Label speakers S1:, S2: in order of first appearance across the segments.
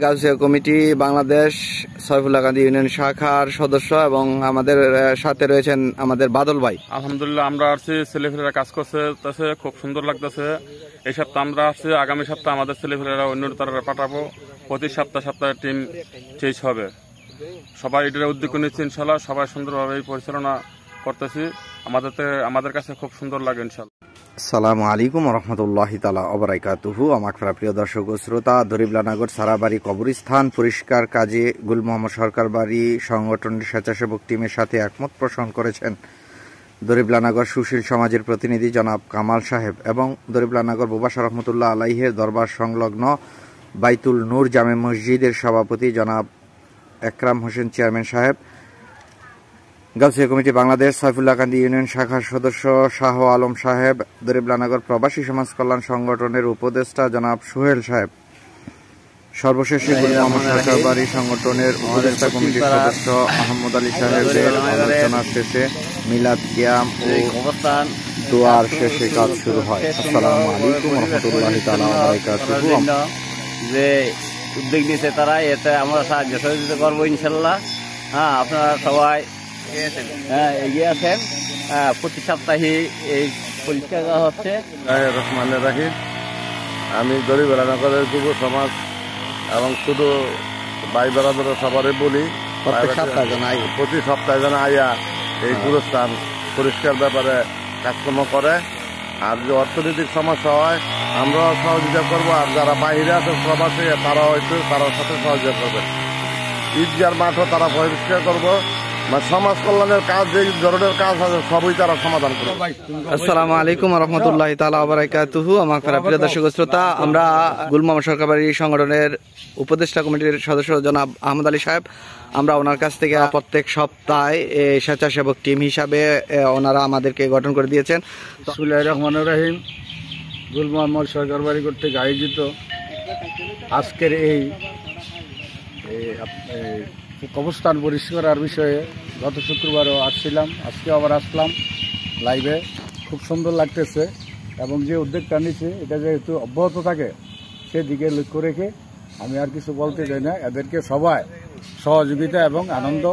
S1: Gausia committee Bangladesh সয়ফুল্লাহকান্দি union শাখার সদস্য এবং আমাদের সাথে রয়েছেন আমাদের বাদল ভাই।
S2: আলহামদুলিল্লাহ, আমরা আসছি, ছেলেপেলেরা কাজ করছে, খুব সুন্দর লাগতেছে। এই সপ্তাহ আমরা আসছি, আগামী সপ্তাহ আমাদের ছেলেপেলেরা অন্য তারা পাঠাবো। প্রতি সপ্তাহে টিম চেঞ্জ হবে। সবাই এটার উদ্যোগ নিচ্ছে ইনশাল্লাহ। সবাই সুন্দরভাবে পরিচালনা করতেছি। আমাদের কাছে খুব সুন্দর লাগে ইনশাল্লাহ।
S1: আসসালামু আলাইকুম রহমতুল্লাহি তাআলা ওয়া বারাকাতুহু। আমার প্রিয় দর্শক ও শ্রোতা, দরিবলানগর সারাবাড়ি কবরস্থান পরিষ্কার কাজে গুল মোহাম্মদ সরকার বাড়ি সংগঠনের স্বেচ্ছাসেবক টিমের সাথে একমত পোষণ করেছেন দরিবলানগর সুশীল সমাজের প্রতিনিধি জনাব কামাল সাহেব এবং দরিবলানগর বুবাসা রহমতুল্লাহ আলাইহের দরবার সংলগ্ন বাইতুল নূর জামে মসজিদের সভাপতি জনাব একরাম হোসেন চেয়ারম্যান সাহেব, গাউসিয়া কমিটি বাংলাদেশ সয়ফুল্লাহকান্দি ইউনিয়ন শাখার সদস্য শাহ আলম সাহেব, দরিবলানগর প্রবাসী সমাজ কল্যাণ সংগঠনের উপদেষ্টা জনাব সোহেল সাহেব, সর্বশেষে গুল মোহাম্মদ সরকার বাড়ি সংগঠনের উপদেষ্টা কমিটির সদস্য আহমদ আলী সাহেবের আলোচনা শেষে মিলাদ কিয়াম ও দোয়ার শেষে কাজ শুরু হয়। আসসালামু আলাইকুম রহমতুল্লাহি তাআলা ওয়া বারাকাতুহু।
S3: যে উদ্যোগ নিয়েছে তারা, এতে আমরা সাহায্য সহযোগিতা করবো ইনশাল্লাহ। আপনারা সবাই এগিয়ে আছেন। প্রতি সপ্তাহে এই পরিষ্কার করা হচ্ছে।
S4: রহমানুর রহিম। আমি দরিবলানগরের যুব সমাজ এবং শুধু ভাই বেড়াদের সবারই বলি, প্রতি সপ্তাহে যেন আইয়া এই গুরুস্থান পরিষ্কার ব্যাপারে কাজকর্ম করে। আর যে অর্থনৈতিক সমস্যা হয় আমরাও সহযোগিতা করবো, আর যারা বাইরে আছে প্রবাসী তারাও হয়তো তার সাথে সহযোগিতা করবে। ঈদগার মাঠও তারা পরিষ্কার করবো। সমাজ কল্যাণের কাজ, যে ধরনের কাজ আছে সবই তারা সমাধান করবে।
S1: আসসালামু আলাইকুম রহমতুল্লাহি তাআলা ওয়া বারাকাতুহু। আমার প্রিয় দর্শক শ্রোতা, আমরা গুল মোহাম্মদ সরকার বাড়ি সংগঠনের উপদেষ্টা কমিটির সদস্য জনাব আহমদ আলী সাহেব, আমরা ওনার কাছ থেকে প্রত্যেক সপ্তাহে স্বেচ্ছাসেবক টিম হিসাবে ওনারা আমাদেরকে গঠন করে দিয়েছেন।
S5: বিসমিল্লাহির রহমানির রহিম। গুল মোহাম্মদ সরকার বাড়ি কর্তৃক আয়োজিত আজকের এই কবরস্থান পরিষ্কার বিষয়ে গত শুক্রবারও আসছিলাম, আজকে আবার আসলাম লাইভে। খুব সুন্দর লাগতেছে এবং যে উদ্যোগটা নিচ্ছে এটা যেহেতু অব্যাহত থাকে সেদিকে লক্ষ্য রেখে আমি আর কিছু বলতে চাই না। এদেরকে সবাই সহযোগিতা এবং আনন্দ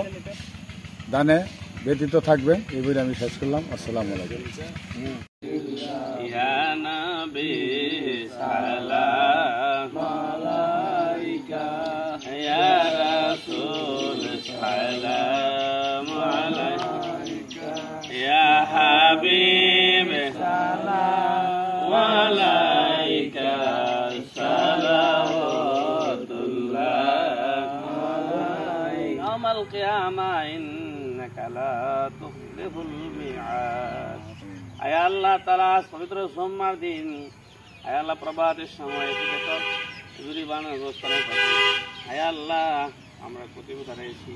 S5: দানে ব্যতীত থাকবেন এই বলে আমি শেষ করলাম। আসসালামু আলাইকুম।
S3: আল্লাহ তাআলা পবিত্র সোমবার দিন আল্লাহ প্রভাতের সময় যদি বানানোর ব্যবস্থা আল্লাহ আমরা প্রতিভা রয়েছি।